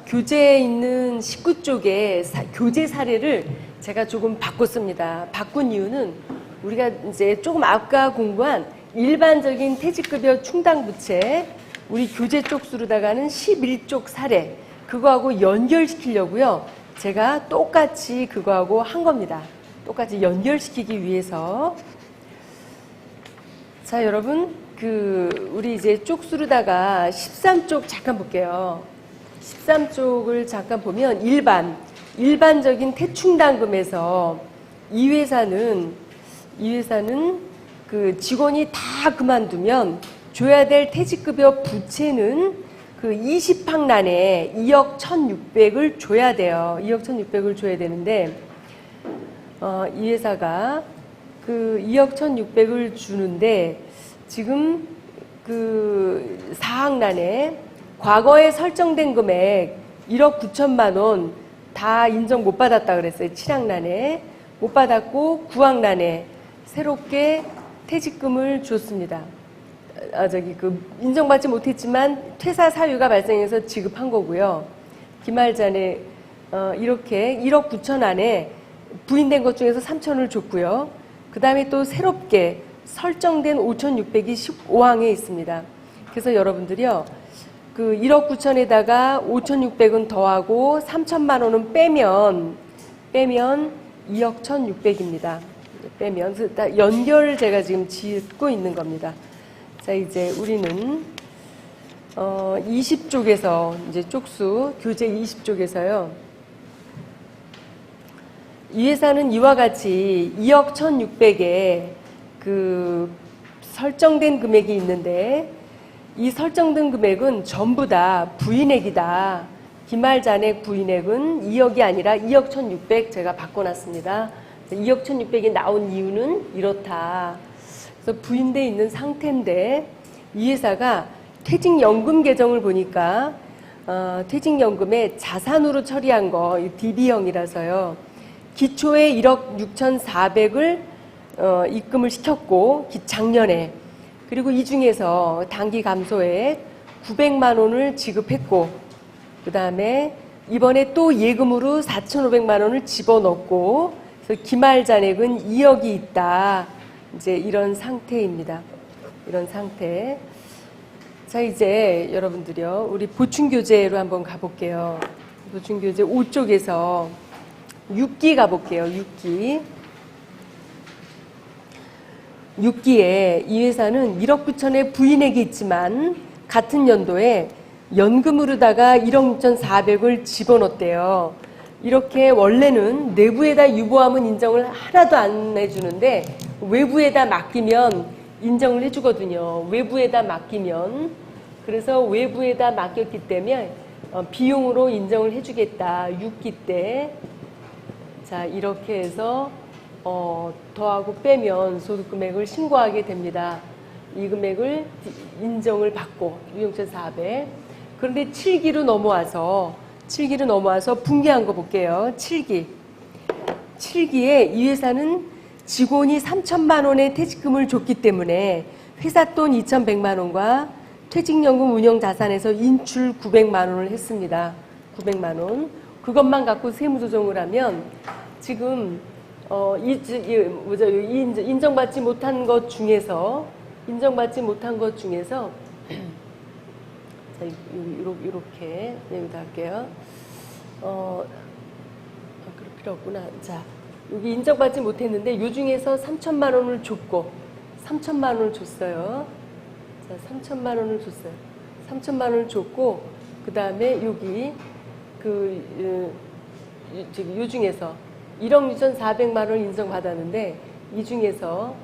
교재에 있는 19쪽의 교재 사례를 제가 조금 바꿨습니다. 바꾼 이유는 우리가 이제 조금 아까 공부한 일반적인 퇴직급여 충당부채 우리 교재 쪽수로다가는 11쪽 사례 그거하고 연결시키려고요. 제가 똑같이 그거하고 한 겁니다. 똑같이 연결시키기 위해서. 자, 여러분, 우리 이제 쪽수로다가 13쪽 잠깐 볼게요. 13쪽을 잠깐 보면 일반적인 퇴충당금에서 이 회사는 그 직원이 다 그만두면 줘야 될 퇴직급여 부채는 그 20학년에 2억 1,600을 줘야 돼요. 2억 1,600을 줘야 되는데, 이 회사가 그 2억 1,600을 주는데, 지금 그 4학년에 과거에 설정된 금액 1억 9천만 원 다 인정 못 받았다 그랬어요. 7학년에 못 받았고 9학년에 새롭게 퇴직금을 줬습니다. 인정받지 못했지만 퇴사 사유가 발생해서 지급한 거고요. 기말 전에 이렇게 1억 9천 안에 부인된 것 중에서 3천을 줬고요. 그 다음에 또 새롭게 설정된 5,600이 15항에 있습니다. 그래서 여러분들이요, 그 1억 9천에다가 5,600은 더하고 3천만 원은 빼면 2억 1,600입니다. 빼면 연결을 제가 지금 짓고 있는 겁니다. 자, 이제 우리는 20쪽에서 이제 쪽수 교재 20쪽에서요. 이 회사는 이와 같이 2억 1,600에 그 설정된 금액이 있는데 이 설정된 금액은 전부 다 부인액이다. 기말 잔액 부인액은 2억이 아니라 2억 1,600 제가 바꿔놨습니다. 2억 1,600이 나온 이유는 이렇다. 그래서 부인돼 있는 상태인데 이 회사가 퇴직연금 계정을 보니까 퇴직연금에 자산으로 처리한 거 DB형이라서요. 기초에 1억 6,400을 입금을 시켰고 작년에 그리고 이 중에서 단기 감소액 900만 원을 지급했고 그 다음에 이번에 또 예금으로 4,500만 원을 집어넣고 그래서 기말 잔액은 2억이 있다. 이제 이런 상태입니다. 이런 상태. 자, 이제 여러분들이요, 우리 보충교재로 한번 가볼게요. 보충교재 5쪽에서 6기 가볼게요. 6기에 이 회사는 1억 9천의 부인액이 있지만 같은 연도에 연금으로다가 1억 6,400을 집어넣었대요. 이렇게 원래는 내부에다 유보하면 인정을 하나도 안 해주는데 외부에다 맡기면 인정을 해주거든요. 외부에다 맡기면. 그래서 외부에다 맡겼기 때문에 비용으로 인정을 해주겠다. 6기 때. 자, 이렇게 해서 더하고 빼면 소득금액을 신고하게 됩니다. 이 금액을 인정을 받고 6,400. 그런데 7기로 넘어와서 분기한 거 볼게요. 7기에 이 회사는 직원이 3천만 원의 퇴직금을 줬기 때문에 회사 돈 2,100만 원과 퇴직연금 운영자산에서 인출 900만 원을 했습니다. 900만 원. 그것만 갖고 세무조정을 하면 지금 인정받지 못한 것 중에서 자, 이렇게 여기다 할게요. 그럴 필요 없구나. 자, 여기 인정받지 못했는데 요 중에서 3천만 원을 줬고 3천만 원을 줬어요. 자, 3천만 원을 줬어요. 3천만 원을 줬고 그 다음에 여기 요 중에서 1억 6,400만 원 인정받았는데 이 중에서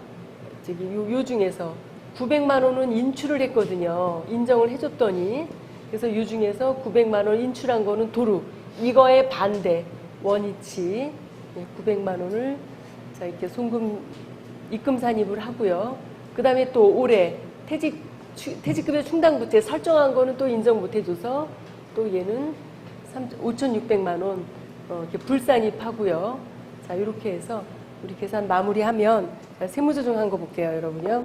요 중에서 900만 원은 인출을 했거든요. 인정을 해줬더니 그래서 요 중에서 900만 원 인출한 거는 도루 이거에 반대 원위치 900만 원을 자 이렇게 입금 산입을 하고요. 그 다음에 또 올해 퇴직급여 충당부채 설정한 거는 또 인정 못 해줘서 또 얘는 5,600만 원 이렇게 불산입하고요. 자, 이렇게 해서 우리 계산 마무리하면 세무조정한 거 볼게요, 여러분요.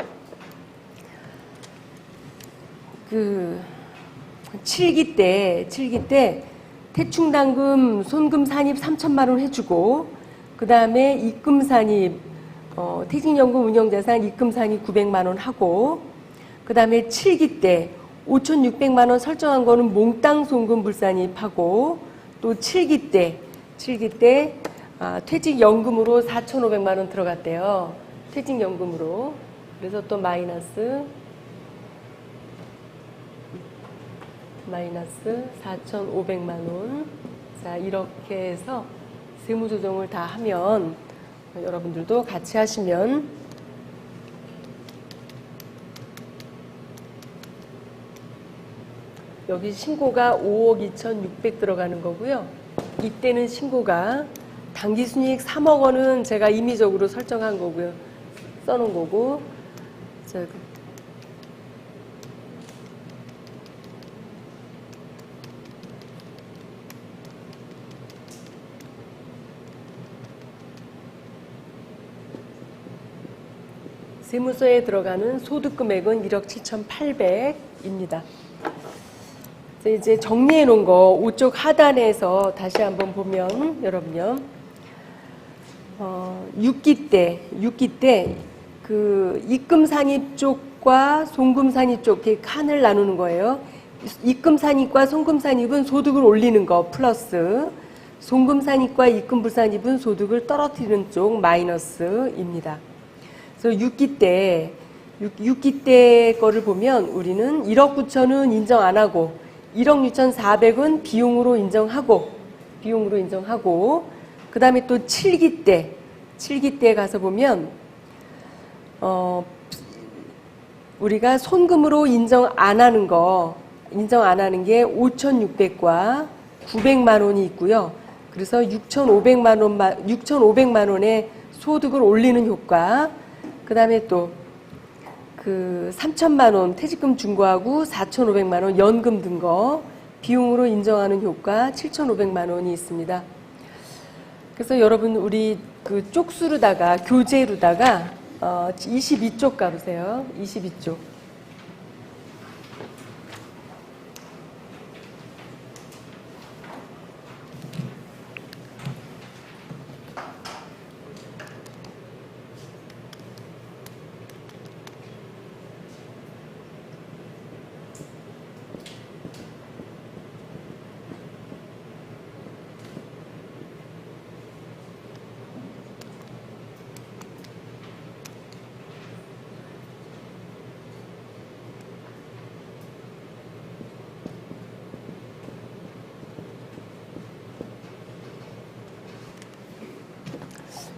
7기 때 태충당금 손금 산입 3천만 원 해주고, 그 다음에 입금 산입, 퇴직연금 운영자산 입금 산입 900만 원 하고, 그 다음에 7기 때 5,600만 원 설정한 거는 몽땅 송금 불산입하고, 또 7기 때 퇴직연금으로 4,500만 원 들어갔대요. 퇴직연금으로. 그래서 또 마이너스 4,500만 원. 자, 이렇게 해서 세무조정을 다 하면, 여러분들도 같이 하시면 여기 신고가 5억 2,600 들어가는 거고요. 이때는 신고가 당기순이익 3억 원은 제가 임의적으로 설정한 거고요. 써놓은 거고. 자, 세무서에 들어가는 소득 금액은 1억 7,800입니다. 이제 정리해 놓은 거 우쪽 하단에서 다시 한번 보면 여러분요. 6기 때 그 입금 산입 쪽과 송금 산입 쪽 이렇게 칸을 나누는 거예요. 입금 산입과 송금 산입은 소득을 올리는 거 플러스, 송금 산입과 입금 불산입은 소득을 떨어뜨리는 쪽 마이너스입니다. 그래서 6기 때 거를 보면 우리는 1억 9천은 인정 안 하고 1억 6,400은 비용으로 인정하고 그 다음에 또 7기 때 가서 보면 우리가 손금으로 인정 안 하는 게 5,600과 900만 원이 있고요. 그래서 6,500만 원의 소득을 올리는 효과, 그 다음에 또 그 3천만 원 퇴직금 중과하고 4,500만 원 연금 든 거 비용으로 인정하는 효과 7,500만 원이 있습니다. 그래서 여러분 우리 그 쪽수로다가 교재로다가 22쪽 가보세요. 22쪽.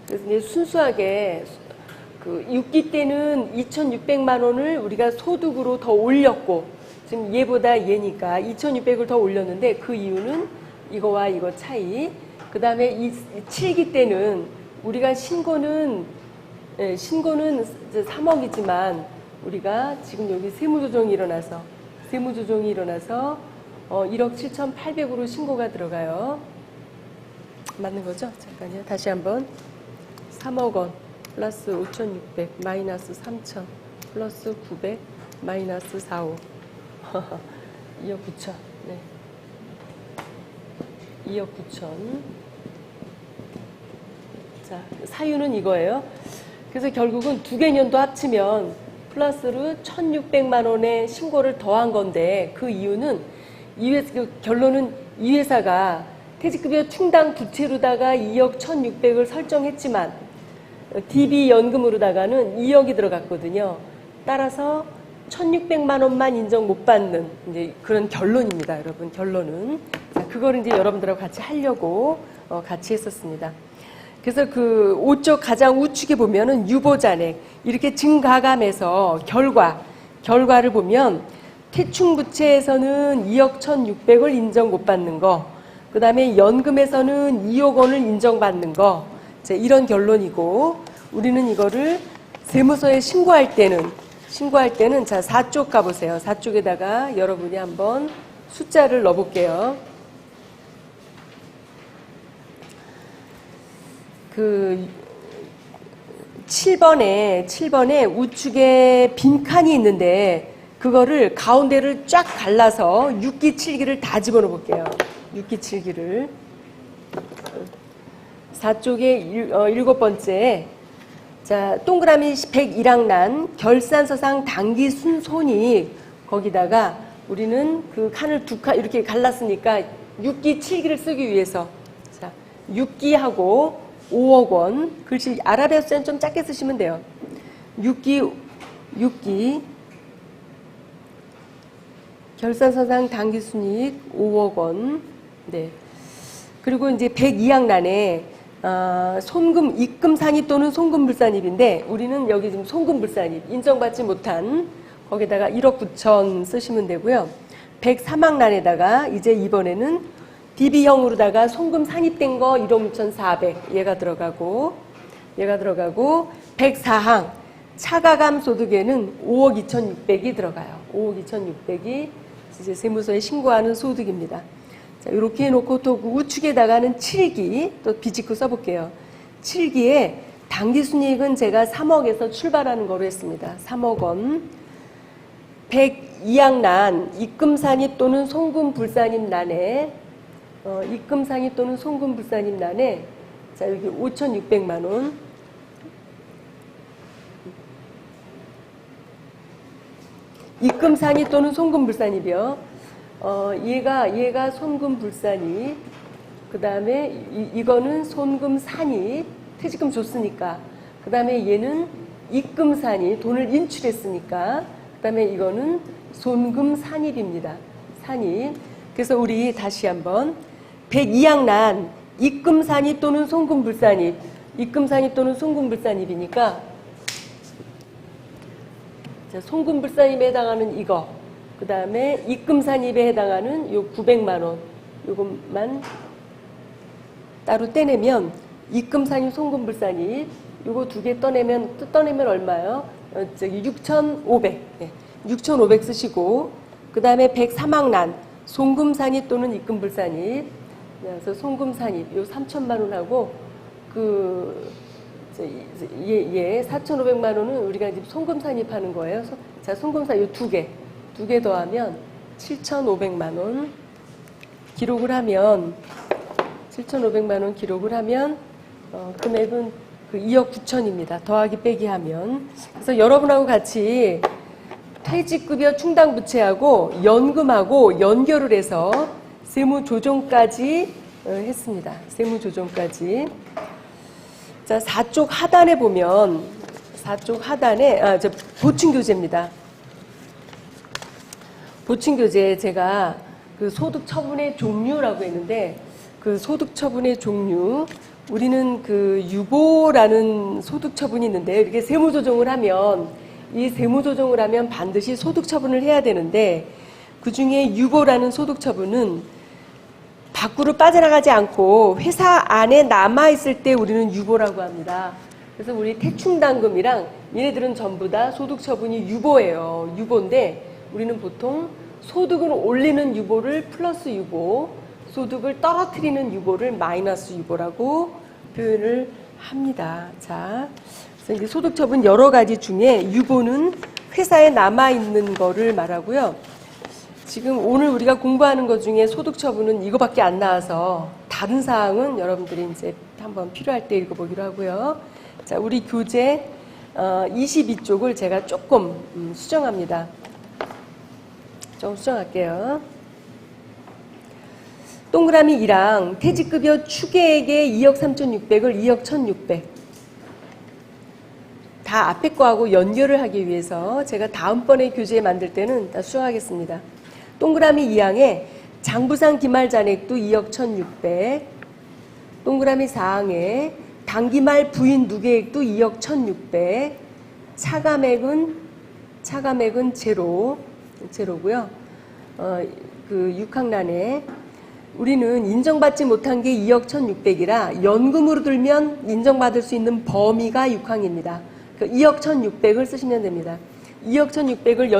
그래서 이제 순수하게 그 6기 때는 2,600만 원을 우리가 소득으로 더 올렸고, 지금 얘보다 얘니까 2,600을 더 올렸는데 그 이유는 이거와 이거 차이. 그 다음에 7기 때는 우리가 신고는 3억이지만 우리가 지금 여기 세무조정이 일어나서 1억 7,800으로 신고가 들어가요. 맞는 거죠? 잠깐요. 다시 한번. 3억 원 플러스 5,600 마이너스 3,000 플러스 900 마이너스 4,5 2억 9천. 네. 2억 9천. 자, 사유는 이거예요. 그래서 결국은 두 개년도 합치면 플러스로 1,600만 원의 신고를 더한 건데, 그 이유는 결론은 이 회사가 퇴직급여 충당 부채로다가 2억 1,600을 설정했지만 DB 연금으로다가는 2억이 들어갔거든요. 따라서 1,600만 원만 인정 못 받는 이제 그런 결론입니다, 여러분. 결론은. 자, 그거를 이제 여러분들하고 같이 하려고 같이 했었습니다. 그래서 그 5쪽 가장 우측에 보면은 유보잔액 이렇게 증가감해서 결과를 보면 퇴충부채에서는 2억 1,600을 인정 못 받는 거, 그 다음에 연금에서는 2억 원을 인정받는 거, 이런 결론이고, 우리는 이거를 세무서에 신고할 때는 자, 4쪽 가보세요. 4쪽에다가 여러분이 한번 숫자를 넣어볼게요. 그 7번에 우측에 빈칸이 있는데 그거를 가운데를 쫙 갈라서 6기, 7기를 다 집어넣어 볼게요. 6기 7기를 4쪽의 일곱 번째. 자, 동그라미 101항란 결산서상 당기순 손익 거기다가 우리는 그 칸을 두 칸 이렇게 갈랐으니까 6기 7기를 쓰기 위해서 자, 6기하고 5억 원 글씨 아라비아 숫자는 좀 작게 쓰시면 돼요. 6기 결산서상 당기순이익 5억 원. 네. 그리고 이제 102항란에 손금 입금 상입 또는 손금 불산입인데 우리는 여기 지금 손금 불산입 인정받지 못한 거기다가 1억 9천 쓰시면 되고요. 103항란에다가 이제 이번에는 DB형으로다가 손금 산입된 거 1억 6,400 얘가 들어가고 104항 차가감 소득에는 5억 2,600이 들어가요. 5억 2,600이 이제 세무서에 신고하는 소득입니다. 자, 이렇게 해놓고 또 그 우측에다가는 7기 또 비집고 써볼게요. 7기에 당기순이익은 제가 3억에서 출발하는 거로 했습니다. 3억 원. 102항란 입금산입 또는 송금불산입란에 입금상입 또는 송금불산입란에 자 여기 5,600만 원. 입금상입 또는 송금불산입이요. 얘가 손금불산입, 그 다음에 이거는 손금산입, 퇴직금 줬으니까, 그 다음에 얘는 입금산입, 돈을 인출했으니까, 그 다음에 이거는 손금산입입니다. 산입. 그래서 우리 다시 한번 102항란 입금산입 또는 송금불산입, 입금산입 또는 송금불산입이니까 자, 송금불산입에 해당하는 이거, 그 다음에 입금산입에 해당하는 요 900만 원, 요것만 따로 떼내면 입금산입, 송금불산입 요거 두 개 떠내면 얼마요? 저기 6,500. 네. 6,500 쓰시고 그 다음에 103항란 송금산입 또는 입금불산입. 그래서 송금산입 요 3,000만 원하고 얘 4,500만 원은 우리가 지금 송금산입하는 거예요. 자, 송금산 요 두 개 더하면 7,500만 원 기록을 하면 7,500만 원 기록을 하면 금액은 그 2억 9천입니다. 더하기 빼기 하면. 그래서 여러분하고 같이 퇴직급여 충당부채하고 연금하고 연결을 해서 세무조정까지 했습니다. 세무조정까지. 자, 4쪽 하단에 보면 4쪽 하단에 보충교재입니다. 보충교재에 제가 그 소득처분의 종류라고 했는데 그 소득처분의 종류 우리는 그 유보라는 소득처분이 있는데 이렇게 세무조정을 하면 이 세무조정을 하면 반드시 소득처분을 해야 되는데 그 중에 유보라는 소득처분은 밖으로 빠져나가지 않고 회사 안에 남아있을 때 우리는 유보라고 합니다. 그래서 우리 태충당금이랑 얘네들은 전부 다 소득처분이 유보예요. 유보인데 우리는 보통 소득을 올리는 유보를 플러스 유보, 소득을 떨어뜨리는 유보를 마이너스 유보라고 표현을 합니다. 자, 그래서 이제 소득처분 여러 가지 중에 유보는 회사에 남아있는 거를 말하고요. 지금 오늘 우리가 공부하는 것 중에 소득처분은 이거밖에 안 나와서 다른 사항은 여러분들이 이제 한번 필요할 때 읽어보기로 하고요. 자, 우리 교재 22쪽을 제가 조금 수정합니다. 좀 수정할게요. 동그라미 1항 퇴직급여 추계액의 2억 3,600을 2억 1,600 다 앞에 거하고 연결을 하기 위해서 제가 다음번에 교재 만들 때는 다 수정하겠습니다. 동그라미 2항에 장부상 기말잔액도 2억 1,600 동그라미 4항에 당기말 부인 누계액도 2억 1,600 차감액은 제로고요. 그 6항란에 우리는 인정받지 못한 게 2억 1,600이라 연금으로 들면 인정받을 수 있는 범위가 6항입니다. 그 2억 1,600을 쓰시면 됩니다. 2억 1,600을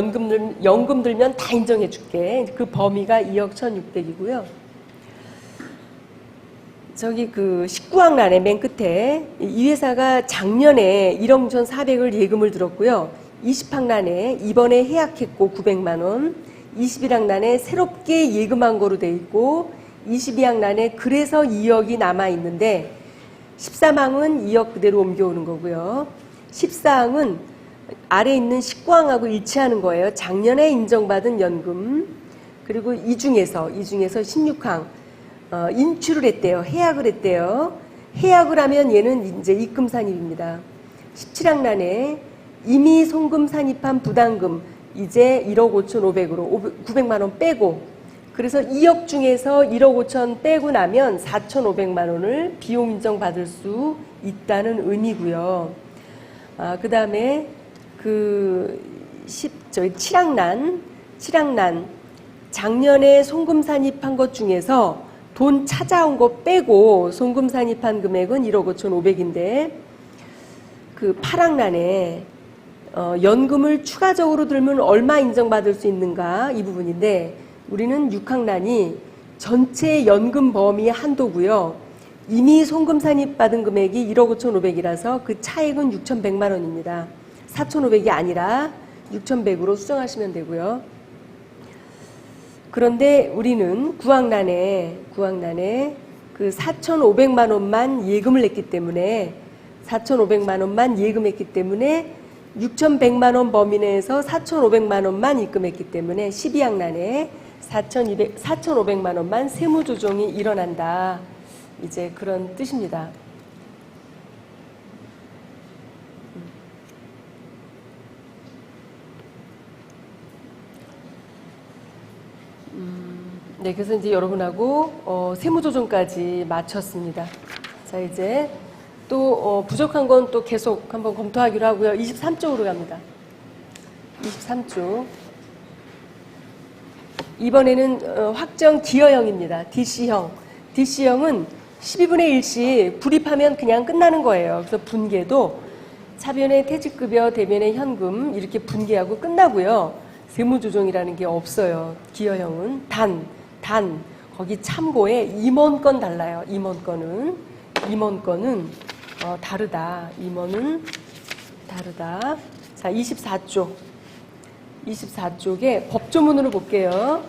연금 들면 다 인정해 줄게. 그 범위가 2억 1,600이고요. 저기 그 19항란에 맨 끝에 이 회사가 작년에 1억 6,400을 예금을 들었고요. 20항란에 이번에 해약했고 900만 원, 21항란에 새롭게 예금한 거로 돼 있고 22항란에 그래서 2억이 남아있는데 13항은 2억 그대로 옮겨오는 거고요. 14항은 아래 있는 19항하고 일치하는 거예요. 작년에 인정받은 연금. 그리고 이 중에서 16항 인출을 했대요. 해약을 했대요. 해약을 하면 얘는 이제 입금 산입입니다. 17항란에 이미 송금 산입한 부담금 이제 1억 5,500으로 900만 원 빼고, 그래서 2억 중에서 1억 5천 빼고 나면 4,500만 원을 비용 인정 받을 수 있다는 의미고요. 그 다음에 그 7항란 작년에 송금 산입한 것 중에서 돈 찾아온 거 빼고 송금 산입한 금액은 1억 5,500인데 그 8항란에 연금을 추가적으로 들면 얼마 인정받을 수 있는가 이 부분인데 우리는 6항란이 전체 연금 범위 한도고요. 이미 송금 산입받은 금액이 1억 5,500이라서 그 차액은 6,100만 원입니다. 4,500이 아니라 6,100으로 수정하시면 되고요. 그런데 우리는 9항란에 그 4,500만 원만 예금을 냈기 때문에 4,500만 원만 예금했기 때문에 6,100만 원 범위 내에서 4,500만 원만 입금했기 때문에 12항란에 4,500만 원만 세무 조정이 일어난다. 이제 그런 뜻입니다. 네, 그래서 이제 여러분하고 세무 조정까지 마쳤습니다. 자, 이제 또 부족한 건 또 계속 한번 검토하기로 하고요. 23쪽으로 갑니다. 23쪽. 이번에는 확정 기여형입니다. DC형. DC형은 12분의 1씩 불입하면 그냥 끝나는 거예요. 그래서 분계도 차변의 퇴직급여, 대변의 현금 이렇게 분계하고 끝나고요. 세무조정이라는 게 없어요. 기여형은 단 거기 참고에 임원건 달라요. 임원건은 다르다. 임원은 다르다. 자, 24쪽에 법조문으로 볼게요.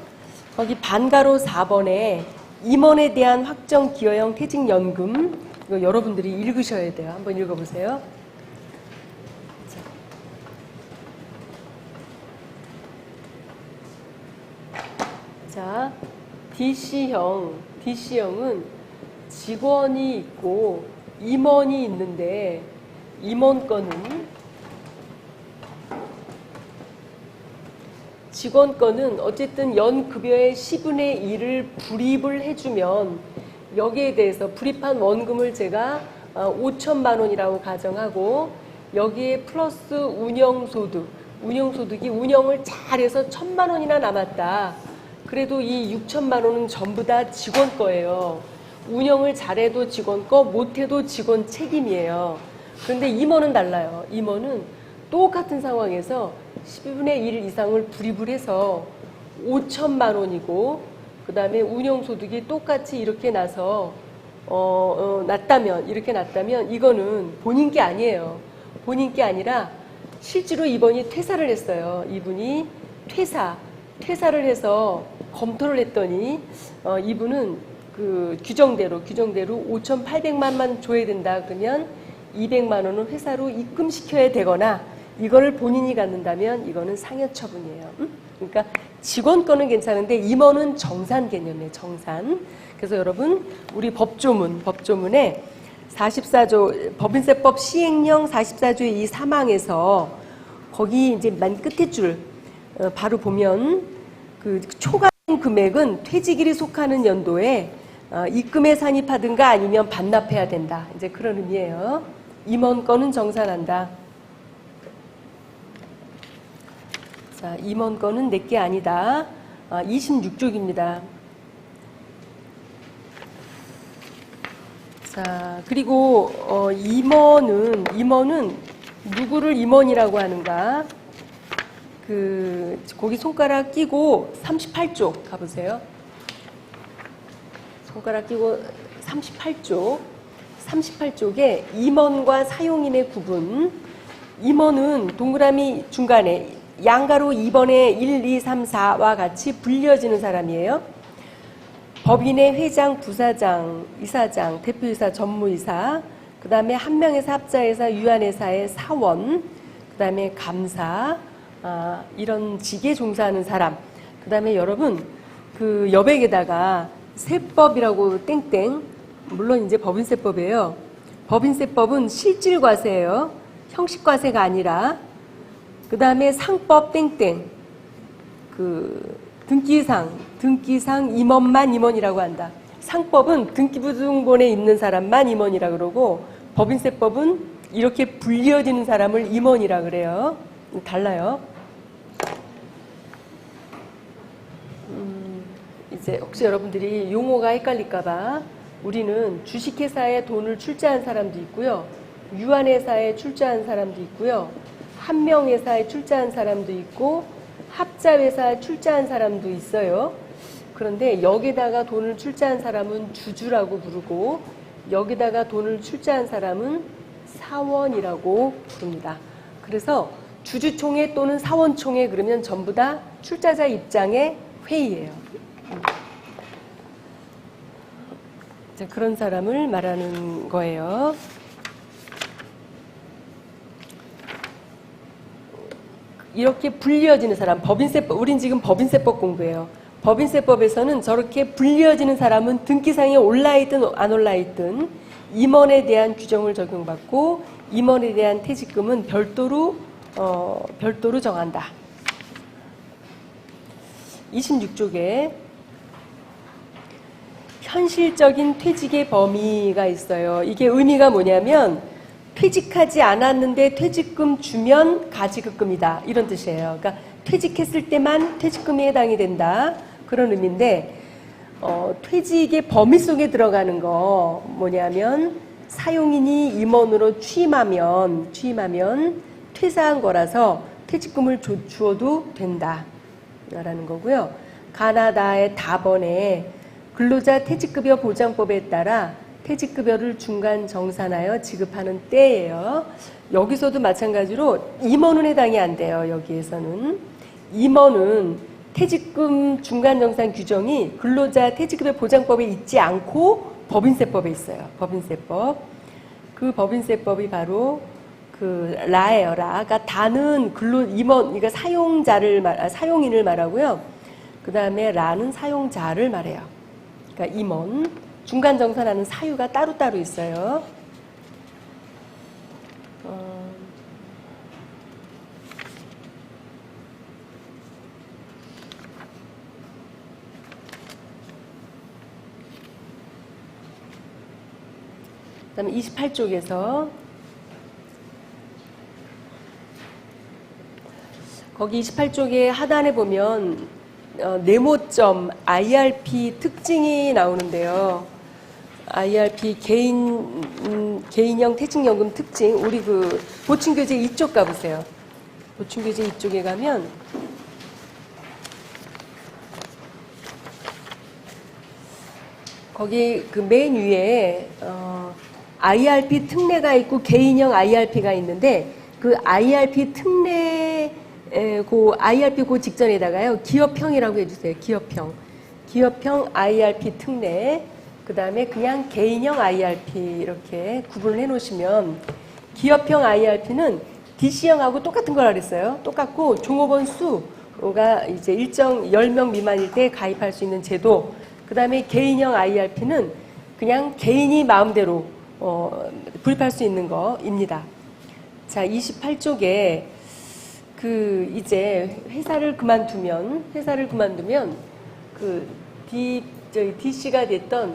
거기 반가로 4번에 임원에 대한 확정 기여형 퇴직연금, 이거 여러분들이 읽으셔야 돼요. 한번 읽어보세요. 자, DC형은 직원이 있고 임원이 있는데 직원권은 어쨌든 연급여의 10분의 1을 불입을 해주면 여기에 대해서 불입한 원금을 제가 5천만 원이라고 가정하고 여기에 플러스 운영소득이 운영을 잘해서 1,000만 원이나 남았다. 그래도 이 6천만 원은 전부 다 직원 거예요. 운영을 잘해도 직원 거, 못해도 직원 책임이에요. 그런데 임원은 달라요. 임원은 똑같은 상황에서 12분의 1 이상을 불입을 해서 5천만 원이고 그 다음에 운영소득이 똑같이 이렇게 나서 이렇게 났다면 이거는 본인 게 아니에요. 본인 게 아니라 실제로 이분이 퇴사를 했어요. 이분이 퇴사를 해서 검토를 했더니 이분은 그 규정대로 5,800만만 줘야 된다. 그러면 200만 원은 회사로 입금시켜야 되거나 이거를 본인이 갖는다면 이거는 상여처분이에요. 그러니까 직원 거는 괜찮은데 임원은 정산 개념이에요. 정산. 그래서 여러분 우리 법조문에 44조 법인세법 시행령 44조의 이 3항에서 거기 이제 맨 끝에 줄 바로 보면 그 초과 금액은 퇴직일이 속하는 연도에 입금에 산입하든가 아니면 반납해야 된다. 이제 그런 의미예요. 임원 거는 정산한다. 자, 임원 거는 내게 아니다. 26쪽입니다. 자, 그리고 임원은 누구를 임원이라고 하는가? 거기 손가락 끼고 38쪽 가보세요. 손가락 끼고 38쪽에 임원과 사용인의 구분. 임원은 동그라미 중간에 양가로 2번에 1, 2, 3, 4와 같이 불려지는 사람이에요. 법인의 회장, 부사장, 이사장, 대표이사, 전무이사, 그 다음에 한 명에서 합자회사, 유한회사의 사원, 그 다음에 감사, 이런 직에 종사하는 사람. 그 다음에 여러분, 그 여백에다가 세법이라고 땡땡, 물론 이제 법인세법이에요. 법인세법은 실질과세예요. 형식과세가 아니라. 그 다음에 상법 땡땡, 그 등기상 임원만 임원이라고 한다. 상법은 등기부등본에 있는 사람만 임원이라 그러고, 법인세법은 이렇게 불리어지는 사람을 임원이라 그래요. 달라요. 이제 혹시 여러분들이 용어가 헷갈릴까봐 우리는 주식회사에 돈을 출자한 사람도 있고요, 유한회사에 출자한 사람도 있고요, 한명회사에 출자한 사람도 있고, 합자회사에 출자한 사람도 있어요. 그런데 여기다가 돈을 출자한 사람은 주주라고 부르고, 여기다가 돈을 출자한 사람은 사원이라고 부릅니다. 그래서 주주총회 또는 사원총회 그러면 전부 다 출자자 입장의 회의예요. 자, 그런 사람을 말하는 거예요. 이렇게 불리어지는 사람, 법인세법, 우린 지금 법인세법 공부해요. 법인세법에서는 저렇게 불리어지는 사람은 등기상에 올라있든 안 올라있든 임원에 대한 규정을 적용받고, 임원에 대한 퇴직금은 별도로 정한다. 26쪽에 현실적인 퇴직의 범위가 있어요. 이게 의미가 뭐냐면 퇴직하지 않았는데 퇴직금 주면 가지급금이다, 이런 뜻이에요. 그러니까 퇴직했을 때만 퇴직금이 해당이 된다, 그런 의미인데, 퇴직의 범위 속에 들어가는 거 뭐냐면 사용인이 임원으로 취임하면 퇴사한 거라서 퇴직금을 주어도 된다 라는 거고요. 가나다의 다번에 근로자 퇴직급여 보장법에 따라 퇴직급여를 중간 정산하여 지급하는 때예요. 여기서도 마찬가지로 임원은 해당이 안 돼요. 여기에서는 임원은 퇴직금 중간 정산 규정이 근로자 퇴직급여 보장법에 있지 않고 법인세법에 있어요. 법인세법. 그 법인세법이 바로 그 라예요. 라. 그러니까 다는 임원, 그러니까 사용인을 말하고요. 그 다음에 라는 사용자를 말해요. 그러니까 임원, 중간 정산하는 사유가 따로따로 있어요. 그 다음에 28쪽에서 거기 28쪽에 하단에 보면 네모점 IRP 특징이 나오는데요. IRP 개인형 퇴직연금 특징, 우리 그 보충교재 이쪽 가보세요. 보충교재 이쪽에 가면 거기 그 맨 위에 IRP 특례가 있고 개인형 IRP가 있는데, 그 IRP 특례 IRP 그 직전에다가요, 기업형이라고 해주세요. 기업형 IRP 특례, 그 다음에 그냥 개인형 IRP 이렇게 구분을 해 놓으시면, 기업형 IRP는 DC형하고 똑같은 거라 그랬어요. 똑같고 종업원 수가 이제 일정 10명 미만일 때 가입할 수 있는 제도. 그 다음에 개인형 IRP는 그냥 개인이 마음대로 구입할 수 있는 거입니다. 자, 28쪽에 이제 회사를 그만두면 그 DC가 됐던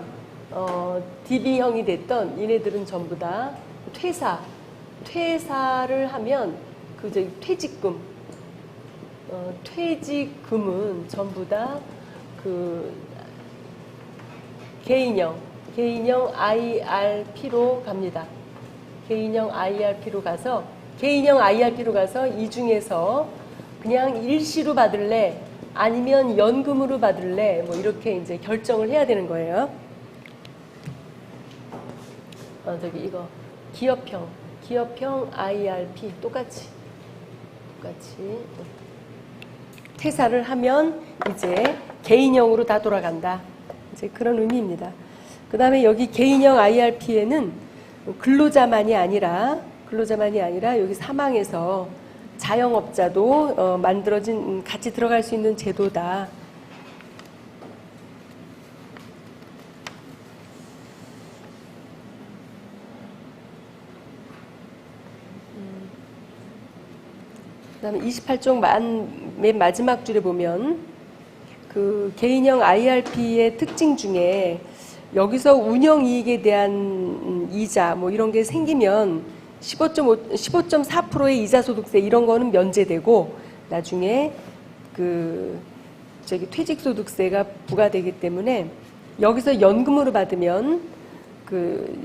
DB형이 됐던 얘네들은 전부 다 퇴사를 하면 퇴직금은 전부 다 그 개인형 IRP로 갑니다. 개인형 IRP로 가서 이 중에서 그냥 일시로 받을래, 아니면 연금으로 받을래, 뭐 이렇게 이제 결정을 해야 되는 거예요. 이거 기업형 IRP 똑같이 퇴사를 하면 이제 개인형으로 다 돌아간다. 이제 그런 의미입니다. 그 다음에 여기 개인형 IRP에는 근로자만이 아니라 여기 사망해서 자영업자도 만들어진 같이 들어갈 수 있는 제도다. 그다음에 28쪽 맨 마지막 줄에 보면 그 개인형 IRP의 특징 중에 여기서 운영이익에 대한 이자 뭐 이런 게 생기면 15.4%의 이자 소득세 이런 거는 면제되고 나중에 퇴직 소득세가 부과되기 때문에 여기서 연금으로 받으면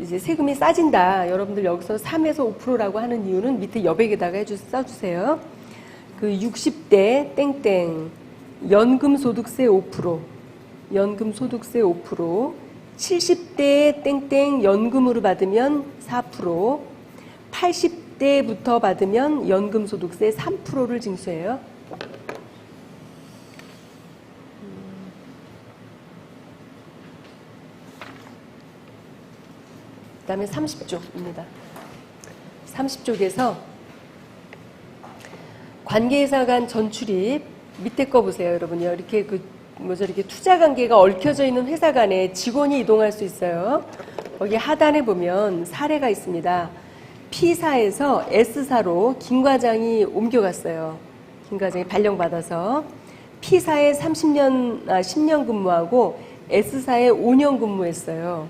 이제 세금이 싸진다. 여러분들 여기서 3에서 5%라고 하는 이유는 밑에 여백에다가 써주세요. 60대 땡땡 연금 소득세 5%, 70대 땡땡 연금으로 받으면 4%, 80대부터 받으면 연금 소득세 3%를 징수해요. 그 다음에 30쪽입니다. 30쪽에서 관계회사 간 전출입 밑에 거 보세요, 여러분요. 이렇게 이렇게 투자 관계가 얽혀져 있는 회사 간에 직원이 이동할 수 있어요. 거기 하단에 보면 사례가 있습니다. P사에서 S사로 김 과장이 옮겨갔어요. 김 과장이 발령받아서 P사에 10년 근무하고 S사에 5년 근무했어요.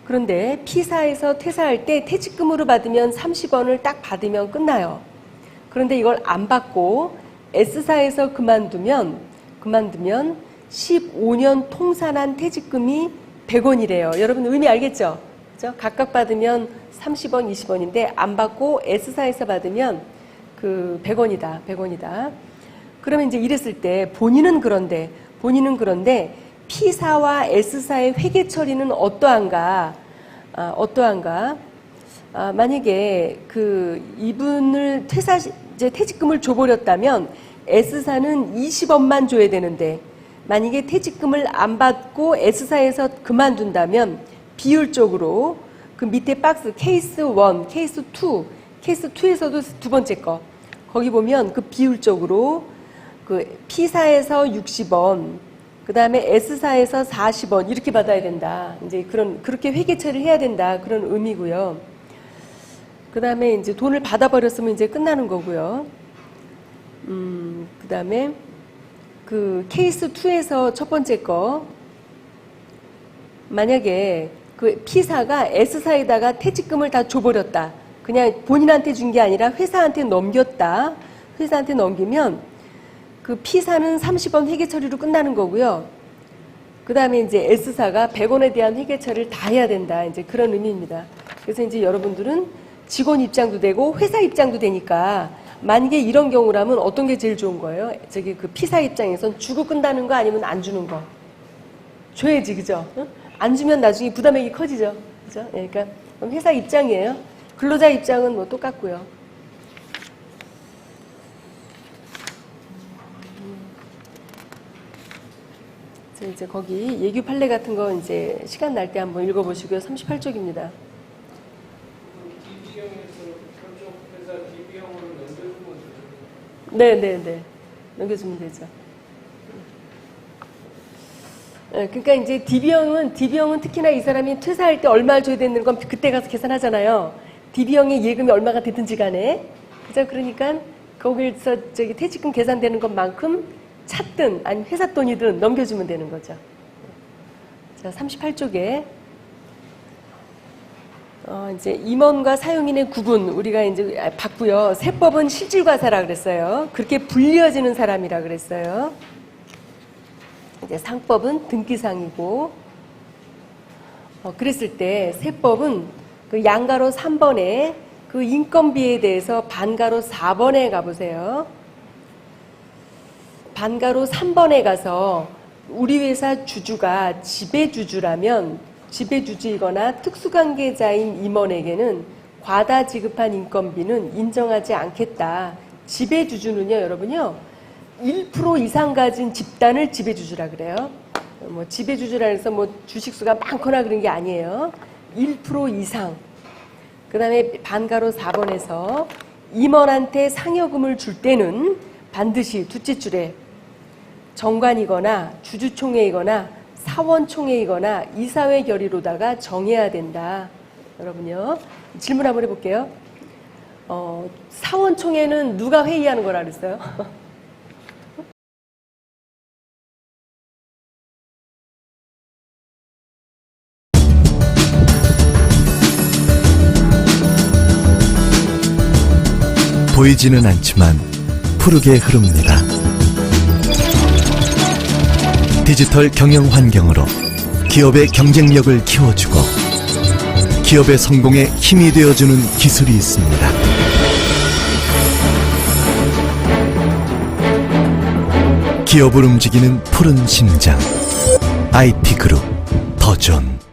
그런데 P사에서 퇴사할 때 퇴직금으로 받으면 30원을 딱 받으면 끝나요. 그런데 이걸 안 받고 S사에서 그만두면 15년 통산한 퇴직금이 100원이래요. 여러분 의미 알겠죠? 그죠? 각각 받으면 30원, 20원인데 안 받고 S사에서 받으면 100원이다. 그러면 이제 이랬을 때 본인은 그런데 P사와 S사의 회계 처리는 어떠한가? 만약에 이분을 이제 퇴직금을 줘버렸다면 S사는 20원만 줘야 되는데 만약에 퇴직금을 안 받고 S사에서 그만둔다면 비율적으로 그 밑에 박스 케이스 1, 케이스 2, 케이스 2에서도 두 번째 거 거기 보면 그 비율적으로 P사에서 60원, 그 다음에 S사에서 40원 이렇게 받아야 된다. 이제 그렇게 회계 처리를 해야 된다. 그런 의미고요. 그 다음에 이제 돈을 받아버렸으면 이제 끝나는 거고요. 그 다음에 케이스 2에서 첫 번째 거 만약에 P사가 S사에다가 퇴직금을 다 줘버렸다. 그냥 본인한테 준 게 아니라 회사한테 넘겼다. 회사한테 넘기면 P사는 30원 회계 처리로 끝나는 거고요. 그 다음에 이제 S사가 100원에 대한 회계 처리를 다 해야 된다. 이제 그런 의미입니다. 그래서 이제 여러분들은 직원 입장도 되고 회사 입장도 되니까 만약에 이런 경우라면 어떤 게 제일 좋은 거예요? P사 입장에선 주고 끝나는 거 아니면 안 주는 거? 줘야지, 그죠? 응? 안 주면 나중에 부담액이 커지죠. 그죠? 그러니까 회사 입장이에요. 근로자 입장은 뭐 똑같고요. 이제 거기 예규 판례 같은 거 이제 시간 날 때 한번 읽어보시고요. 38쪽입니다. 네. 넘겨주면 되죠. 그러니까 이제 DB형은 특히나 이 사람이 퇴사할 때 얼마 줘야 되는 건 그때 가서 계산하잖아요. DB형의 예금이 얼마가 되든지 간에. 그죠? 그러니까 거기서 퇴직금 계산되는 것만큼 찾든 아니 회사 돈이든 넘겨주면 되는 거죠. 자, 38쪽에 이제 임원과 사용인의 구분 우리가 이제 봤고요. 세법은 실질과사라 그랬어요. 그렇게 불리어지는 사람이라 그랬어요. 이제 상법은 등기상이고 그랬을 때 세법은 양가로 3번에 인건비에 대해서 반가로 4번에 가보세요. 반가로 3번에 가서 우리 회사 주주가 지배주주라면 지배주주이거나 특수관계자인 임원에게는 과다 지급한 인건비는 인정하지 않겠다. 지배주주는요, 여러분요, 1% 이상 가진 집단을 지배주주라 그래요. 뭐 지배주주라 해서 뭐 주식수가 많거나 그런 게 아니에요. 1% 이상. 그 다음에 반가로 4번에서 임원한테 상여금을 줄 때는 반드시 둘째 줄에 정관이거나 주주총회이거나 사원총회이거나 이사회 결의로다가 정해야 된다. 여러분요. 질문 한번 해볼게요. 사원총회는 누가 회의하는 거라 그랬어요? 보이지는 않지만 푸르게 흐릅니다. 디지털 경영 환경으로 기업의 경쟁력을 키워주고 기업의 성공에 힘이 되어주는 기술이 있습니다. 기업을 움직이는 푸른 심장 IT그룹 더존.